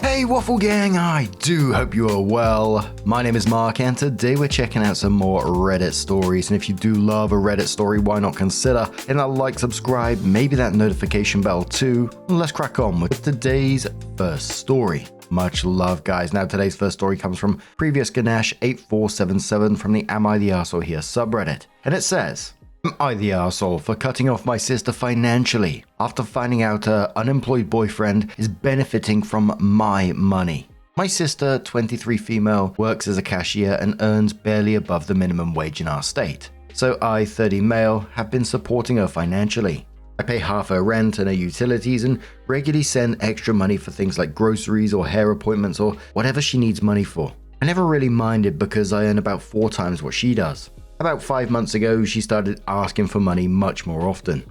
Hey Waffle Gang, I do hope you are well. My name is Mark and today we're checking out some more Reddit stories, and if you do love a Reddit story, why not consider hitting that like, subscribe, maybe that notification bell too. Let's crack on with today's first story. Much love guys. Now today's first story comes from previous Ganesh 8477 from the Am I the Arsehole Here subreddit, and it says, Am I the arsehole for cutting off my sister financially after finding out her unemployed boyfriend is benefiting from my money? My sister, 23 female, works as a cashier and earns barely above the minimum wage in our state. So I, 30 male, have been supporting her financially. I pay half her rent and her utilities and regularly send extra money for things like groceries or hair appointments or whatever she needs money for. I never really minded because I earn about 4 times what she does. About 5 months ago, she started asking for money much more often.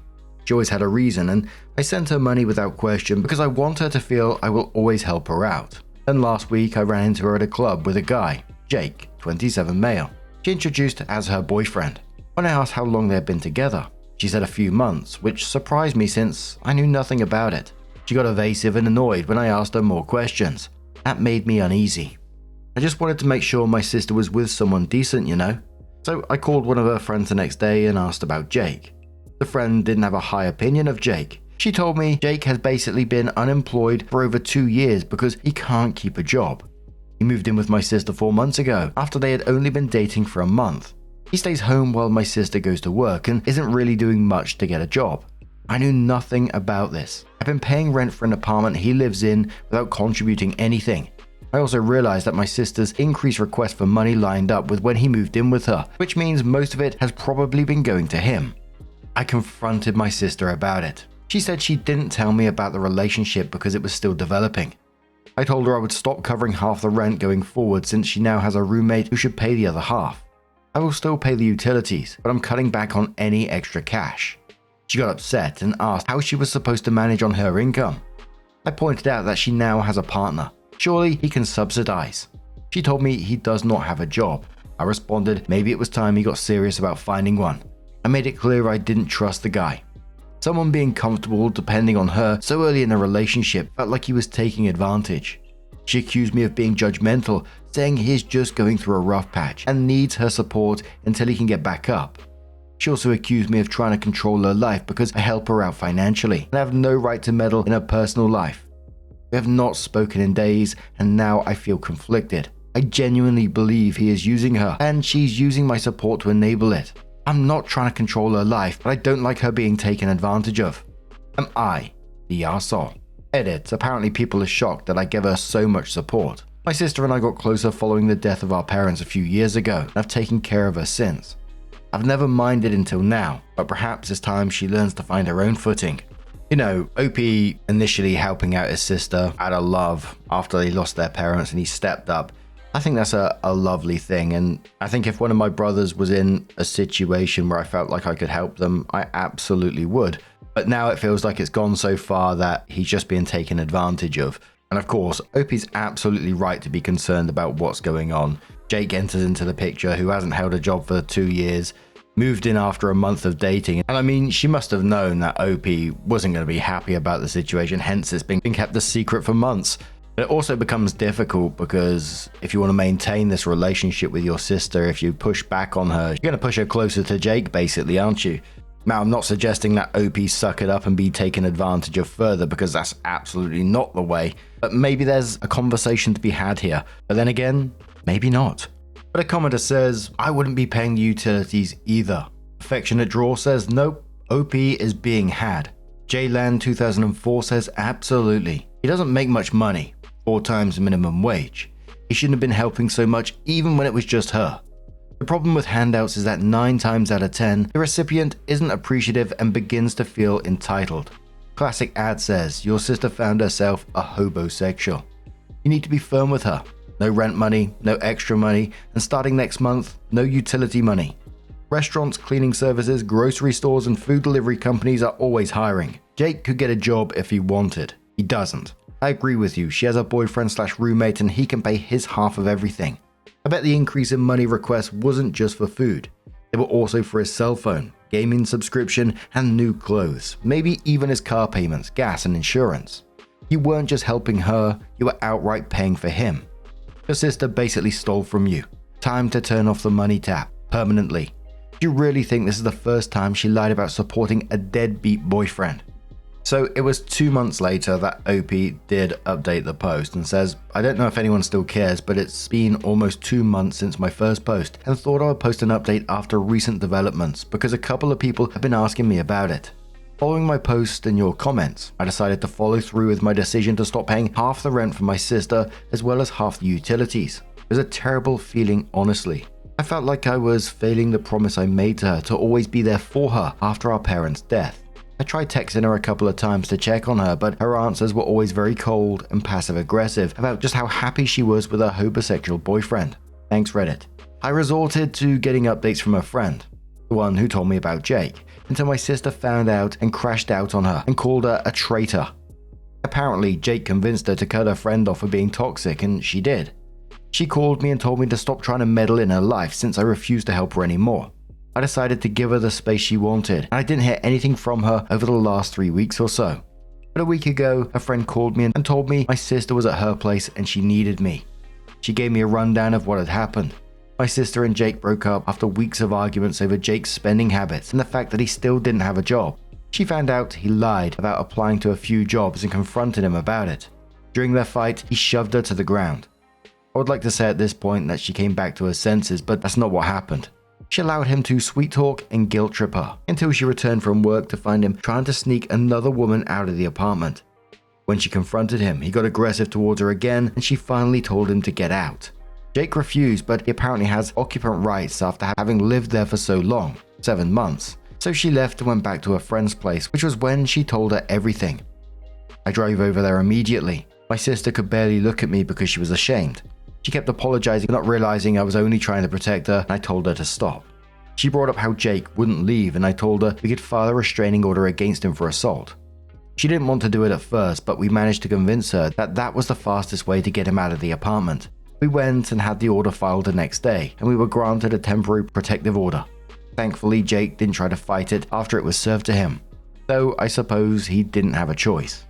She always had a reason, and I sent her money without question because I want her to feel I will always help her out. Then last week, I ran into her at a club with a guy, Jake, 27 male. She introduced as her boyfriend. When I asked how long they had been together, she said a few months, which surprised me since I knew nothing about it. She got evasive and annoyed when I asked her more questions. That made me uneasy. I just wanted to make sure my sister was with someone decent, you know? So I called one of her friends the next day and asked about Jake. The friend didn't have a high opinion of Jake. She told me Jake has basically been unemployed for over 2 years because he can't keep a job. He moved in with my sister 4 months ago after they had only been dating for a month. He stays home while my sister goes to work and isn't really doing much to get a job. I knew nothing about this. I've been paying rent for an apartment he lives in without contributing anything. I also realized that my sister's increased request for money lined up with when he moved in with her, which means most of it has probably been going to him. I confronted my sister about it. She said she didn't tell me about the relationship because it was still developing. I told her I would stop covering half the rent going forward since she now has a roommate who should pay the other half. I will still pay the utilities, but I'm cutting back on any extra cash. She got upset and asked how she was supposed to manage on her income. I pointed out that she now has a partner. Surely he can subsidize. She told me he does not have a job. I responded maybe it was time he got serious about finding one. I made it clear I didn't trust the guy. Someone being comfortable depending on her so early in a relationship felt like he was taking advantage. She accused me of being judgmental, saying he's just going through a rough patch and needs her support until he can get back up. She also accused me of trying to control her life because I help her out financially and have no right to meddle in her personal life. We have not spoken in days and now I feel conflicted. I genuinely believe he is using her and she's using my support to enable it. I'm not trying to control her life, but I don't like her being taken advantage of. Am I the arsehole? Edit. Apparently people are shocked that I give her so much support. My sister and I got closer following the death of our parents a few years ago and I've taken care of her since. I've never minded until now, but perhaps it's time she learns to find her own footing. You know, OP initially helping out his sister out of love after they lost their parents and he stepped up. I think that's a lovely thing, and I think if one of my brothers was in a situation where I felt like I could help them, I absolutely would. But now it feels like it's gone so far that he's just being taken advantage of. And of course, OP's absolutely right to be concerned about what's going on. Jake enters into the picture who hasn't held a job for 2 years. Moved in after a month of dating, and I mean, she must have known that OP wasn't going to be happy about the situation, hence it's been kept a secret for months. But it also becomes difficult because if you want to maintain this relationship with your sister, if you push back on her, you're going to push her closer to Jake basically, aren't you? Now, I'm not suggesting that OP suck it up and be taken advantage of further because that's absolutely not the way, but maybe there's a conversation to be had here. But then again, maybe not. But a commenter says, I wouldn't be paying the utilities either. Affectionate Draw says, nope, OP is being had. Jland 2004 says, absolutely. He doesn't make much money, 4 times minimum wage. He shouldn't have been helping so much even when it was just her. The problem with handouts is that 9 times out of 10, the recipient isn't appreciative and begins to feel entitled. Classic ad says, your sister found herself a hobosexual. You need to be firm with her. No rent money, no extra money, and starting next month, no utility money. Restaurants, cleaning services, grocery stores, and food delivery companies are always hiring. Jake could get a job if he wanted. He doesn't. I agree with you, she has a boyfriend/roommate and he can pay his half of everything. I bet the increase in money requests wasn't just for food. They were also for his cell phone, gaming subscription, and new clothes, maybe even his car payments, gas, and insurance. You weren't just helping her, you were outright paying for him. Your sister basically stole from you. Time to turn off the money tap, permanently. Do you really think this is the first time she lied about supporting a deadbeat boyfriend? So it was 2 months later that Opie did update the post and says, I don't know if anyone still cares, but it's been almost 2 months since my first post and thought I would post an update after recent developments because a couple of people have been asking me about it. Following my post and your comments, I decided to follow through with my decision to stop paying half the rent for my sister as well as half the utilities. It was a terrible feeling, honestly. I felt like I was failing the promise I made to her to always be there for her after our parents' death. I tried texting her a couple of times to check on her, but her answers were always very cold and passive-aggressive about just how happy she was with her homosexual boyfriend. Thanks, Reddit. I resorted to getting updates from a friend, the one who told me about Jake, until my sister found out and crashed out on her and called her a traitor. Apparently, Jake convinced her to cut her friend off for being toxic, and she did. She called me and told me to stop trying to meddle in her life since I refused to help her anymore. I decided to give her the space she wanted, and I didn't hear anything from her over the last 3 weeks or so. But a week ago, a friend called me and told me my sister was at her place and she needed me. She gave me a rundown of what had happened. My sister and Jake broke up after weeks of arguments over Jake's spending habits and the fact that he still didn't have a job. She found out he lied about applying to a few jobs and confronted him about it. During their fight, he shoved her to the ground. I would like to say at this point that she came back to her senses, but that's not what happened. She allowed him to sweet talk and guilt trip her until she returned from work to find him trying to sneak another woman out of the apartment. When she confronted him, he got aggressive towards her again and she finally told him to get out. Jake refused, but he apparently has occupant rights after having lived there for so long, 7 months. So she left and went back to her friend's place, which was when she told her everything. I drove over there immediately. My sister could barely look at me because she was ashamed. She kept apologizing, not realizing I was only trying to protect her, and I told her to stop. She brought up how Jake wouldn't leave, and I told her we could file a restraining order against him for assault. She didn't want to do it at first, but we managed to convince her that that was the fastest way to get him out of the apartment. We went and had the order filed the next day, and we were granted a temporary protective order. Thankfully, Jake didn't try to fight it after it was served to him, though I suppose he didn't have a choice.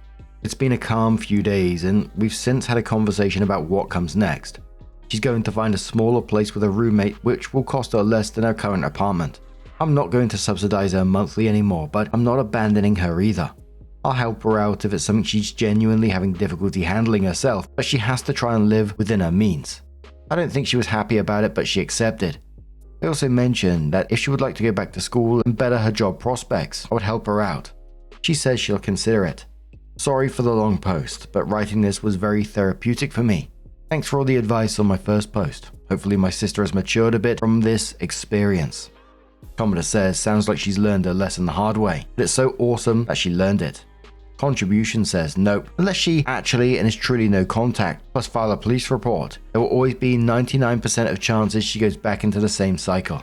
It's been a calm few days, and we've since had a conversation about what comes next. She's going to find a smaller place with a roommate, which will cost her less than her current apartment. I'm not going to subsidize her monthly anymore, but I'm not abandoning her either. I'll help her out if it's something she's genuinely having difficulty handling herself, but she has to try and live within her means. I don't think she was happy about it, but she accepted. I also mentioned that if she would like to go back to school and better her job prospects, I would help her out. She says she'll consider it. Sorry for the long post, but writing this was very therapeutic for me. Thanks for all the advice on my first post. Hopefully my sister has matured a bit from this experience. Commenter says, sounds like she's learned her lesson the hard way, but it's so awesome that she learned it. Contribution says, nope, unless she actually and is truly no contact, plus file a police report, there will always be 99% of chances she goes back into the same cycle.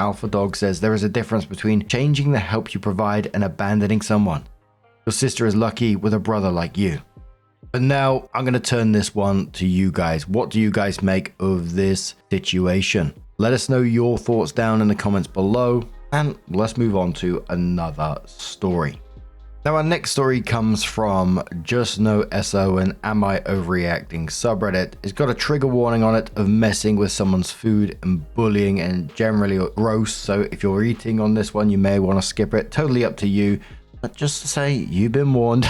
Alpha Dog says there is a difference between changing the help you provide and abandoning someone. Your sister is lucky with a brother like you. But now I'm going to turn this one to you guys. What do you guys make of this situation? Let us know your thoughts down in the comments below, and let's move on to another story. Now our next story comes from Just No SO and Am I Overreacting subreddit. It's got a trigger warning on it of messing with someone's food and bullying and generally gross, so if you're eating on this one you may want to skip it, totally up to you. But just to say, you've been warned.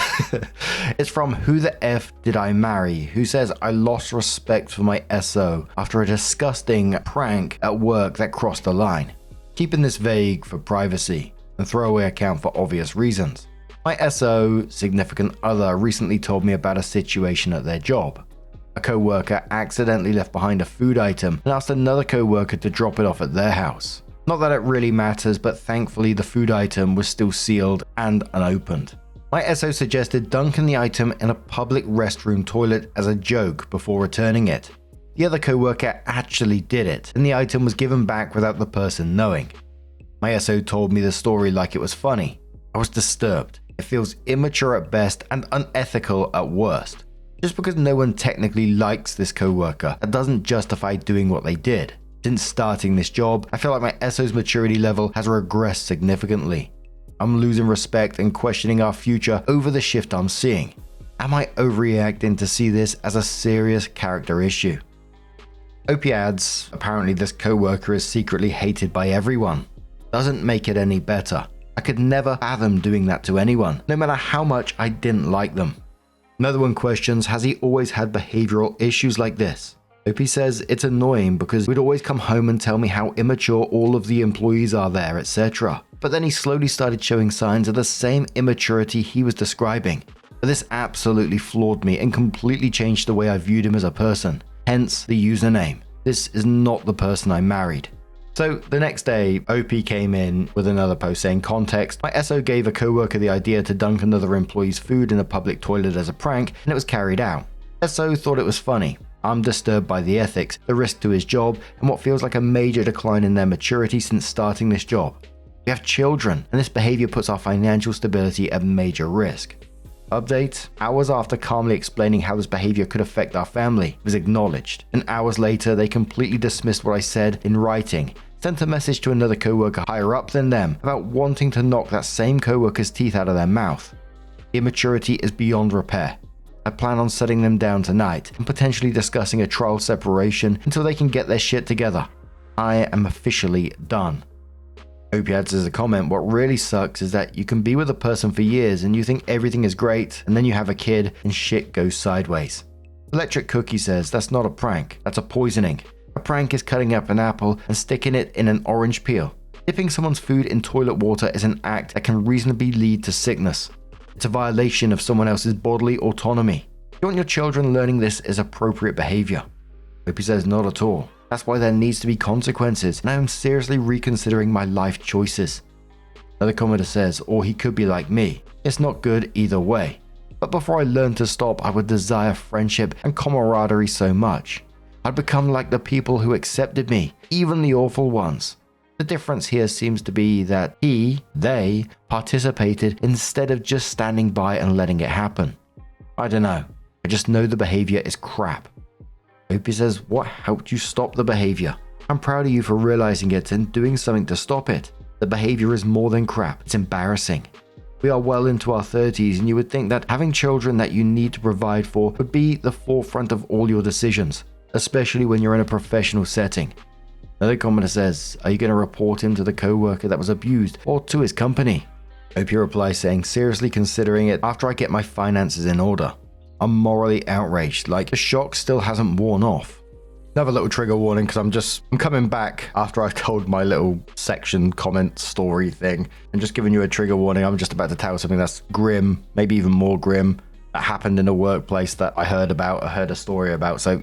It's from Who the F Did I Marry, who says, I lost respect for my SO after a disgusting prank at work that crossed the line. Keeping this vague for privacy and throwaway account for obvious reasons. My SO significant other recently told me about a situation at their job. A co-worker accidentally left behind a food item and asked another co-worker to drop it off at their house. Not that it really matters, but thankfully the food item was still sealed and unopened. My SO suggested dunking the item in a public restroom toilet as a joke before returning it. The other co-worker actually did it, and the item was given back without the person knowing. My SO told me the story like it was funny. I was disturbed. It feels immature at best and unethical at worst. Just because no one technically likes this co-worker, that doesn't justify doing what they did. Since starting this job, I feel like my SO's maturity level has regressed significantly. I'm losing respect and questioning our future over the shift I'm seeing. Am I overreacting to see this as a serious character issue? OP adds, apparently this co-worker is secretly hated by everyone. Doesn't make it any better. I could never fathom doing that to anyone, no matter how much I didn't like them. Another one questions, has he always had behavioral issues like this? OP says it's annoying because we'd always come home and tell me how immature all of the employees are there, etc. But then he slowly started showing signs of the same immaturity he was describing. But this absolutely floored me and completely changed the way I viewed him as a person. Hence the username. This is not the person I married. So the next day, OP came in with another post saying, context, my SO gave a coworker the idea to dunk another employee's food in a public toilet as a prank, and it was carried out. SO thought it was funny. I'm disturbed by the ethics, the risk to his job, and what feels like a major decline in their maturity since starting this job. We have children, and this behavior puts our financial stability at major risk. Update, hours after calmly explaining how this behavior could affect our family, it was acknowledged, and hours later they completely dismissed what I said in writing, sent a message to another coworker higher up than them about wanting to knock that same coworker's teeth out of their mouth. The immaturity is beyond repair. I plan on setting them down tonight and potentially discussing a trial separation until they can get their shit together. I am officially done. OP adds as a comment, what really sucks is that you can be with a person for years and you think everything is great, and then you have a kid and shit goes sideways. Electric Cookie says that's not a prank, that's a poisoning. A prank is cutting up an apple and sticking it in an orange peel. Dipping someone's food in toilet water is an act that can reasonably lead to sickness. It's a violation of someone else's bodily autonomy. You want your children learning this is appropriate behavior. OP says not at all. That's why there needs to be consequences, and I am seriously reconsidering my life choices. Another commenter says, or he could be like me. It's not good either way. But before I learned to stop, I would desire friendship and camaraderie so much. I'd become like the people who accepted me, even the awful ones. The difference here seems to be that they participated instead of just standing by and letting it happen. I don't know. I just know the behavior is crap. OP says, what helped you stop the behavior? I'm proud of you for realizing it and doing something to stop it. The behavior is more than crap, it's embarrassing. We are well into our 30s and you would think that having children that you need to provide for would be the forefront of all your decisions, especially when you're in a professional setting. Another commenter says, are you going to report him to the co-worker that was abused or to his company? OP replies saying, seriously considering it after I get my finances in order. I'm morally outraged, like the shock still hasn't worn off. Another little trigger warning because I'm coming back after I've told my little section comment story thing and just giving you a trigger warning. I'm just about to tell something that's grim, maybe even more grim, that happened in a workplace that I heard a story about. So,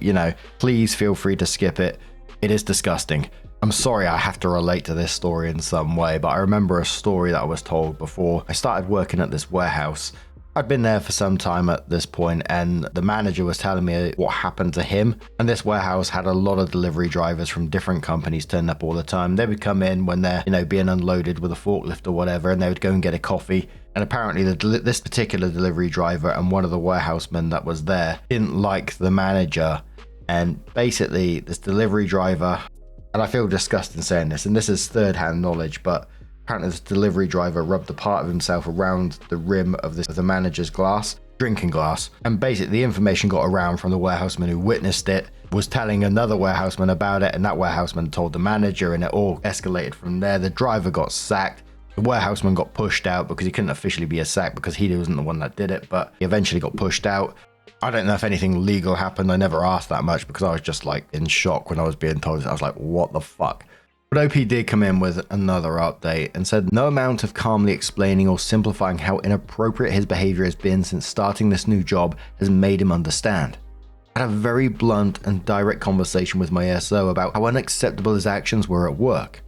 please feel free to skip it. It is disgusting. I'm sorry I have to relate to this story in some way, but I remember a story that I was told before I started working at this warehouse. I'd been there for some time at this point, and the manager was telling me what happened to him. And this warehouse had a lot of delivery drivers from different companies turn up all the time. They would come in when they're, being unloaded with a forklift or whatever, and they would go and get a coffee. And apparently this particular delivery driver and one of the warehousemen that was there didn't like the manager. And basically this delivery driver, and I feel disgusting saying this, and this is third-hand knowledge, but apparently this delivery driver rubbed a part of himself around the rim of the manager's drinking glass. And basically the information got around from the warehouseman who witnessed it, was telling another warehouseman about it, and that warehouseman told the manager, and it all escalated from there. The driver got sacked. The warehouseman got pushed out because he couldn't officially be a sack because he wasn't the one that did it, but he eventually got pushed out. I don't know if anything legal happened. I never asked that much because I was just like in shock when I was being told. I was like, what the fuck? But OP did come in with another update and said no amount of calmly explaining or simplifying how inappropriate his behavior has been since starting this new job has made him understand. I had a very blunt and direct conversation with my SO about how unacceptable his actions were at work.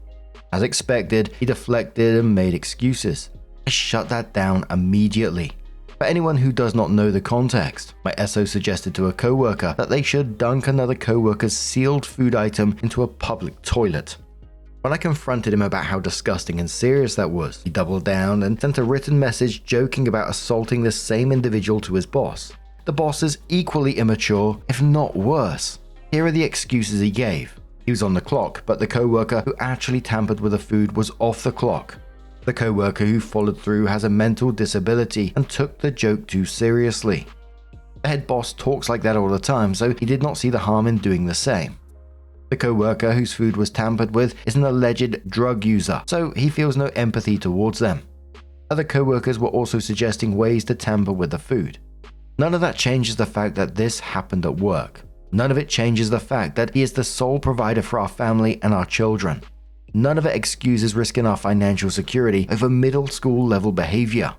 As expected, he deflected and made excuses. I shut that down immediately. For anyone who does not know the context, my SO suggested to a coworker that they should dunk another coworker's sealed food item into a public toilet. When I confronted him about how disgusting and serious that was, he doubled down and sent a written message joking about assaulting the same individual to his boss. The boss is equally immature, if not worse. Here are the excuses he gave. He was on the clock, but the coworker who actually tampered with the food was off the clock. The coworker who followed through has a mental disability and took the joke too seriously. The head boss talks like that all the time, so he did not see the harm in doing the same. The co-worker whose food was tampered with is an alleged drug user, so he feels no empathy towards them. Other co-workers were also suggesting ways to tamper with the food. None of that changes the fact that this happened at work. None of it changes the fact that he is the sole provider for our family and our children. None of it excuses risking our financial security over middle school level behavior.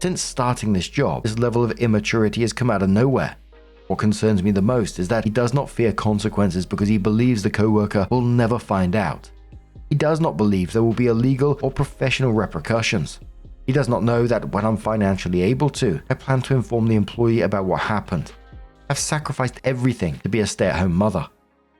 Since starting this job, this level of immaturity has come out of nowhere. What concerns me the most is that he does not fear consequences because he believes the co-worker will never find out. He does not believe there will be legal or professional repercussions. He does not know that when I'm financially able to, I plan to inform the employee about what happened. I've sacrificed everything to be a stay-at-home mother.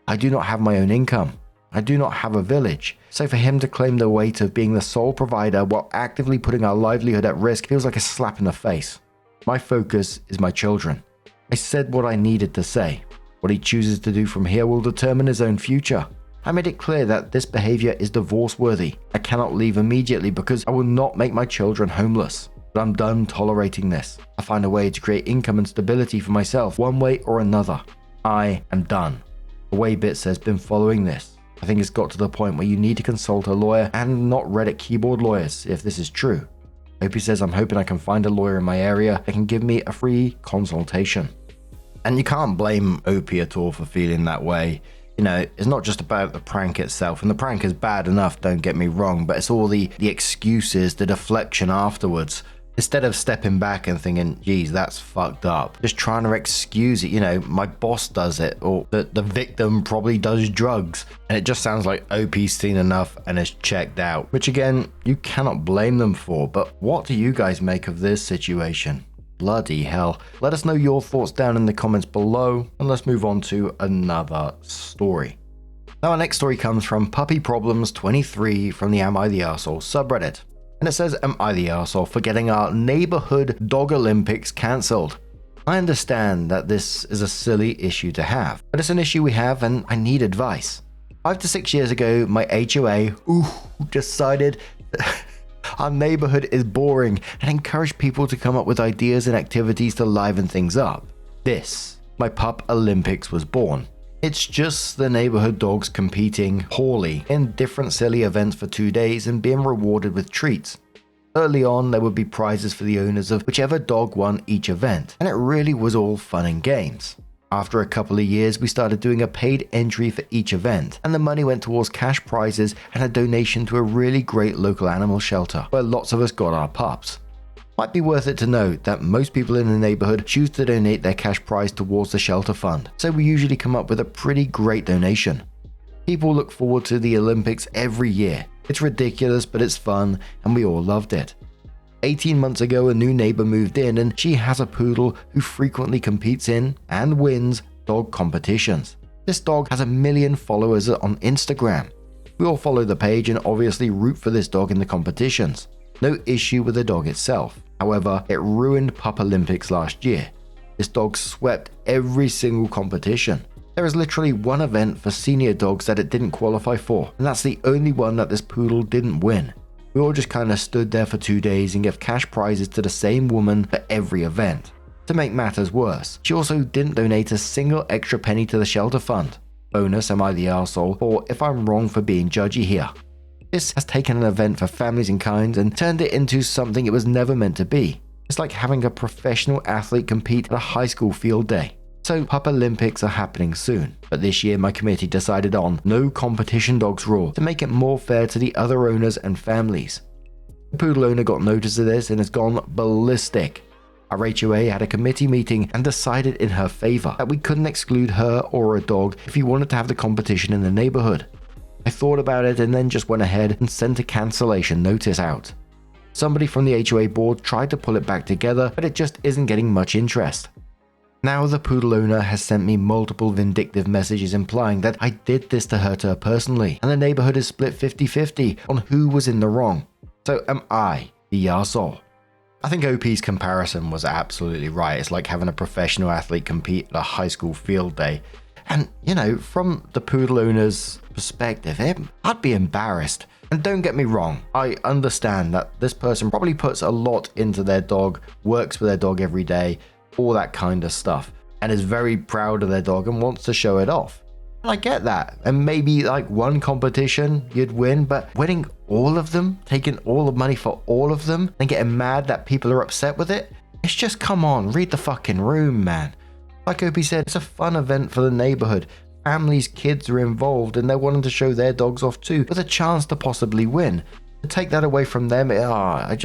I do not have my own income. I do not have a village, so for him to claim the weight of being the sole provider while actively putting our livelihood at risk feels like a slap in the face. My focus is my children. I said what I needed to say. What he chooses to do from here will determine his own future. I made it clear that this behavior is divorce-worthy. I cannot leave immediately because I will not make my children homeless. But I'm done tolerating this. I find a way to create income and stability for myself one way or another. I am done. The way Bits has been following this. I think it's got to the point where you need to consult a lawyer and not Reddit keyboard lawyers if this is true. Opie says, I'm hoping I can find a lawyer in my area that can give me a free consultation. And you can't blame Opie at all for feeling that way. You know, it's not just about the prank itself, and the prank is bad enough, don't get me wrong, but it's all the excuses, the deflection afterwards. Instead of stepping back and thinking, geez, that's fucked up, just trying to excuse it, you know, my boss does it, or the victim probably does drugs. And it just sounds like OP's seen enough and is checked out, which again, you cannot blame them for. But what do you guys make of this situation? Bloody hell. Let us know your thoughts down in the comments below, and let's move on to another story. Now our next story comes from Puppy Problems 23 from the Am I the Arsehole subreddit. And it says, am I the arsehole for getting our neighborhood dog Olympics cancelled? I understand that this is a silly issue to have, but it's an issue we have and I need advice. 5 to 6 years ago, my HOA decided our neighborhood is boring and encouraged people to come up with ideas and activities to liven things up. This, my Pup Olympics, was born. It's just the neighborhood dogs competing poorly in different silly events for 2 days and being rewarded with treats. Early on, there would be prizes for the owners of whichever dog won each event, and it really was all fun and games. After a couple of years, we started doing a paid entry for each event, and the money went towards cash prizes and a donation to a really great local animal shelter, where lots of us got our pups. Might be worth it to note that most people in the neighborhood choose to donate their cash prize towards the shelter fund, so we usually come up with a pretty great donation. People look forward to the Olympics every year. It's ridiculous, but it's fun, and we all loved it. 18 months ago, a new neighbor moved in, and she has a poodle who frequently competes in and wins dog competitions. This dog has 1 million followers on Instagram. We all follow the page and obviously root for this dog in the competitions. No issue with the dog itself. However, it ruined Pup Olympics last year. This dog swept every single competition. There is literally one event for senior dogs that it didn't qualify for, and that's the only one that this poodle didn't win. We all just kinda stood there for 2 days and gave cash prizes to the same woman for every event. To make matters worse, she also didn't donate a single extra penny to the shelter fund. Bonus, am I the arsehole, or if I'm wrong for being judgy here. This has taken an event for families in kind and turned it into something it was never meant to be. It's like having a professional athlete compete at a high school field day. So Pup Olympics are happening soon, but this year my committee decided on no competition dogs rule to make it more fair to the other owners and families. The poodle owner got notice of this and has gone ballistic. Our HOA had a committee meeting and decided in her favor that we couldn't exclude her or a dog if he wanted to have the competition in the neighborhood. I thought about it and then just went ahead and sent a cancellation notice out. Somebody from the HOA board tried to pull it back together, but it just isn't getting much interest. Now the poodle owner has sent me multiple vindictive messages implying that I did this to hurt her personally, and the neighborhood is split 50-50 on who was in the wrong. So am I the arsehole? I think OP's comparison was absolutely right. It's like having a professional athlete compete at a high school field day. And, you know, from the poodle owner's perspective, I'd be embarrassed. And don't get me wrong, I understand that this person probably puts a lot into their dog, works with their dog every day, all that kind of stuff, and is very proud of their dog and wants to show it off. And I get that, and maybe like one competition you'd win, but winning all of them, taking all the money for all of them, and getting mad that people are upset with it, it's just, come on, read the fucking room, man. Like Opie said, it's a fun event for the neighborhood. Families, kids are involved, and they're wanting to show their dogs off too, with a chance to possibly win. To take that away from them, I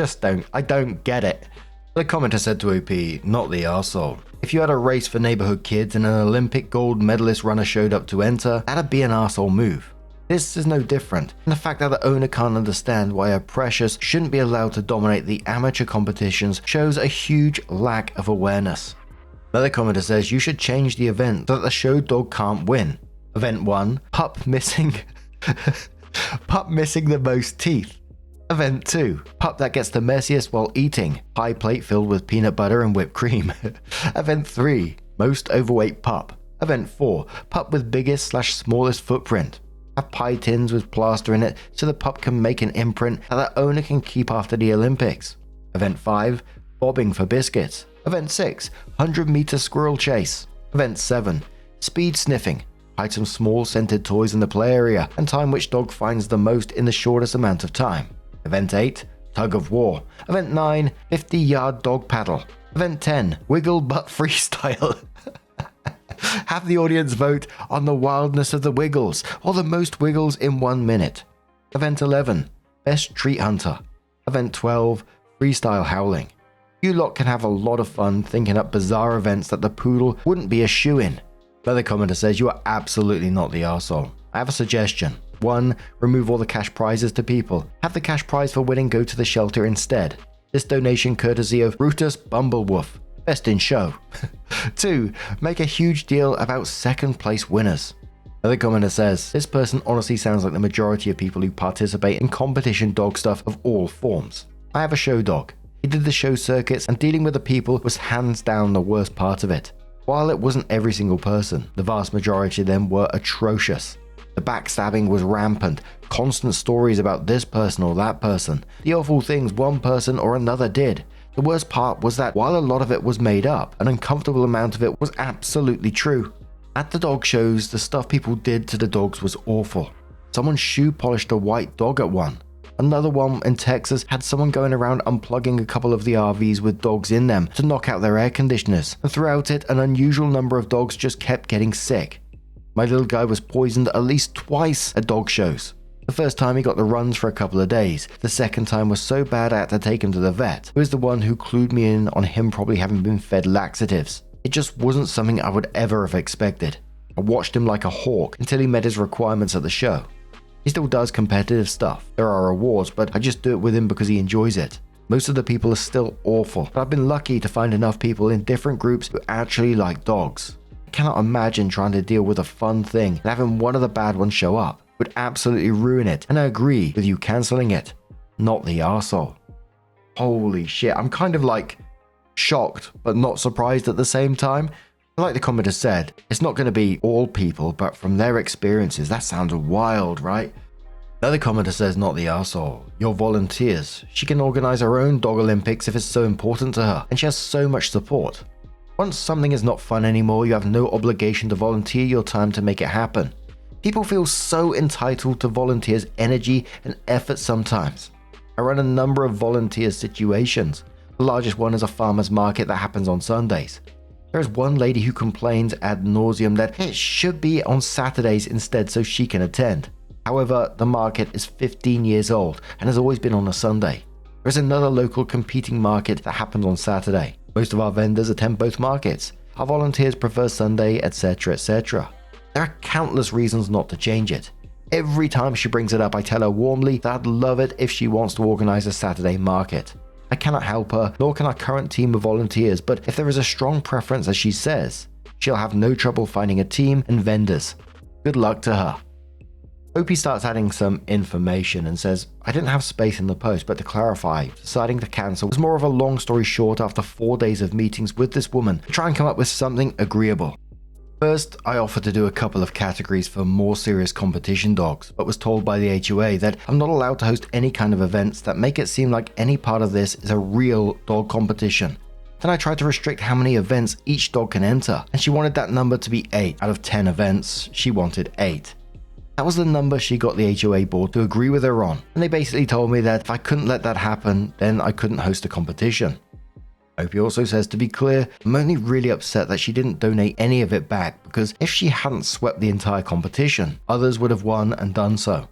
don't get it. The commenter said to OP, not the arsehole. If you had a race for neighborhood kids and an Olympic gold medalist runner showed up to enter, that'd be an arsehole move. This is no different, and the fact that the owner can't understand why a precious shouldn't be allowed to dominate the amateur competitions shows a huge lack of awareness. Another commenter says you should change the event so that the show dog can't win. Event 1, pup missing pup missing the most teeth. Event 2, pup that gets the messiest while eating, pie plate filled with peanut butter and whipped cream. Event 3, most overweight pup. Event 4, pup with biggest/smallest footprint. Have pie tins with plaster in it so the pup can make an imprint that the owner can keep after the Olympics. Event 5, bobbing for biscuits. Event 6, 100-meter squirrel chase. Event 7, speed sniffing. Hide some small scented toys in the play area and time which dog finds the most in the shortest amount of time. Event 8, tug of war. Event 9, 50-yard dog paddle. Event 10, wiggle butt freestyle. Have the audience vote on the wildness of the wiggles or the most wiggles in 1 minute. Event 11, best treat hunter. Event 12, freestyle howling. You lot can have a lot of fun thinking up bizarre events that the poodle wouldn't be a shoo-in. Another commenter says you are absolutely not the arsehole. I have a suggestion. 1. Remove all the cash prizes to people. Have the cash prize for winning go to the shelter instead. This donation courtesy of Brutus Bumblewoof, best in show. 2. Make a huge deal about second place winners. Another commenter says, this person honestly sounds like the majority of people who participate in competition dog stuff of all forms. I have a show dog. He did the show circuits, and dealing with the people was hands down the worst part of it. While it wasn't every single person, the vast majority of them were atrocious. The backstabbing was rampant, constant stories about this person or that person, the awful things one person or another did. The worst part was that while a lot of it was made up, an uncomfortable amount of it was absolutely true. At the dog shows, the stuff people did to the dogs was awful. Someone shoe polished a white dog at one. Another one in Texas had someone going around unplugging a couple of the RVs with dogs in them to knock out their air conditioners, and throughout it, an unusual number of dogs just kept getting sick. My little guy was poisoned at least twice at dog shows. The first time he got the runs for a couple of days. The second time was so bad I had to take him to the vet, who is the one who clued me in on him probably having been fed laxatives. It just wasn't something I would ever have expected. I watched him like a hawk until he met his requirements at the show. He still does competitive stuff. There are awards, but I just do it with him because he enjoys it. Most of the people are still awful, but I've been lucky to find enough people in different groups who actually like dogs. I cannot imagine trying to deal with a fun thing and having one of the bad ones show up. It would absolutely ruin it, and I agree with you cancelling it. Not the arsehole. Holy shit, I'm kind of like shocked, but not surprised at the same time. Like the commenter said, it's not going to be all people, but from their experiences, that sounds wild, right? Another commenter says, not the arsehole. Your volunteers. She can organize her own dog Olympics if it's so important to her, and she has so much support. Once something is not fun anymore, you have no obligation to volunteer your time to make it happen. People feel so entitled to volunteers' energy and effort sometimes. I run a number of volunteer situations. The largest one is a farmer's market that happens on Sundays. There is one lady who complains ad nauseum that it should be on Saturdays instead so she can attend. However, the market is 15 years old and has always been on a Sunday. There is another local competing market that happens on Saturday. Most of our vendors attend both markets. Our volunteers prefer Sunday, etc., etc. There are countless reasons not to change it. Every time she brings it up, I tell her warmly that I'd love it if she wants to organize a Saturday market. I cannot help her, nor can our current team of volunteers, but if there is a strong preference as she says, she'll have no trouble finding a team and vendors. Good luck to her. Opie starts adding some information and says, I didn't have space in the post, but to clarify, deciding to cancel was more of a long story short after 4 days of meetings with this woman to try and come up with something agreeable. First, I offered to do a couple of categories for more serious competition dogs, but was told by the HOA that I'm not allowed to host any kind of events that make it seem like any part of this is a real dog competition. Then I tried to restrict how many events each dog can enter, and she wanted that number to be 8 out of 10 events. She wanted 8. That was the number she got the HOA board to agree with her on, and they basically told me that if I couldn't let that happen, then I couldn't host a competition. Opie also says, to be clear, I'm only really upset that she didn't donate any of it back, because if she hadn't swept the entire competition, others would have won and done so.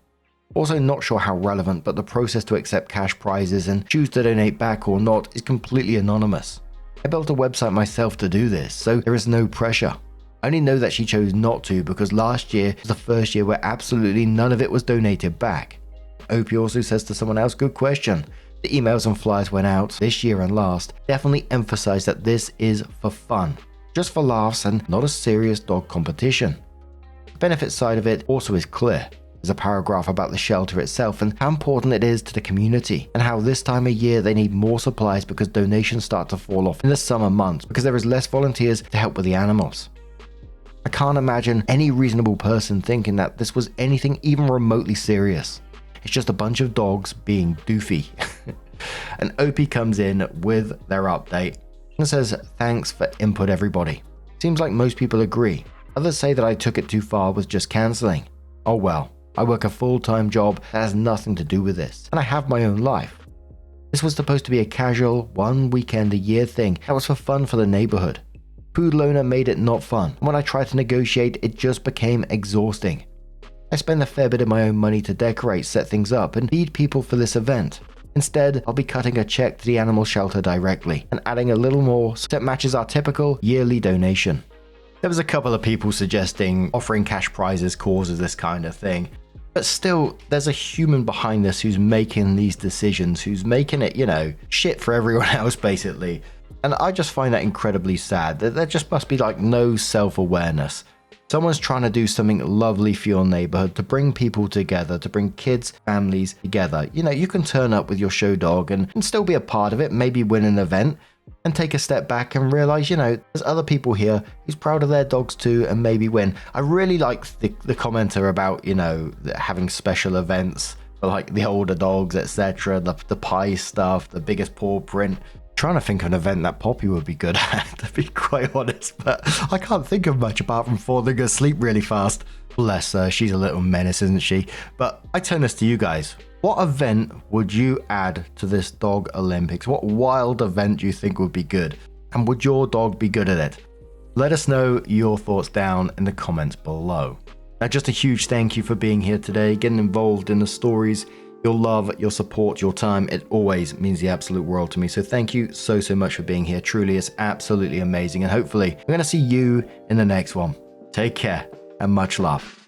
Also not sure how relevant, but the process to accept cash prizes and choose to donate back or not is completely anonymous. I built a website myself to do this, so there is no pressure. I only know that she chose not to because last year was the first year where absolutely none of it was donated back. Opie also says to someone else, good question. The emails and flyers went out this year and last definitely emphasize that this is for fun, just for laughs and not a serious dog competition. The benefit side of it also is clear. There's a paragraph about the shelter itself and how important it is to the community, and how this time of year they need more supplies because donations start to fall off in the summer months because there is less volunteers to help with the animals. I can't imagine any reasonable person thinking that this was anything even remotely serious. It's just a bunch of dogs being doofy. And Opie comes in with their update and says, thanks for input everybody. Seems like most people agree. Others say that I took it too far with just cancelling. Oh well. I work a full-time job that has nothing to do with this, and I have my own life. This was supposed to be a casual, one weekend a year thing that was for fun for the neighborhood. Poodle owner made it not fun, and when I tried to negotiate, it just became exhausting. I spend a fair bit of my own money to decorate, set things up, and feed people for this event. Instead, I'll be cutting a check to the animal shelter directly, and adding a little more so it matches our typical yearly donation. There was a couple of people suggesting offering cash prizes causes this kind of thing. But still, there's a human behind this who's making these decisions, who's making it, shit for everyone else, basically. And I just find that incredibly sad. There just must be no self-awareness. Someone's trying to do something lovely for your neighborhood, to bring people together, to bring kids, families together. You can turn up with your show dog and still be a part of it, maybe win an event, and take a step back and realize, there's other people here who's proud of their dogs too and maybe win. I really like the commenter about, having special events for the older dogs, etc., the pie stuff, the biggest paw print. Trying to think of an event that Poppy would be good at, to be quite honest, but I can't think of much apart from falling asleep really fast. Bless her, she's a little menace, isn't she? But I turn this to you guys. What event would you add to this dog Olympics? What wild event do you think would be good? And would your dog be good at it? Let us know your thoughts down in the comments below. Now, just a huge thank you for being here today, getting involved in the stories. Your love, your support, your time, it always means the absolute world to me. So thank you so much for being here. Truly, it's absolutely amazing. And hopefully, we're going to see you in the next one. Take care and much love.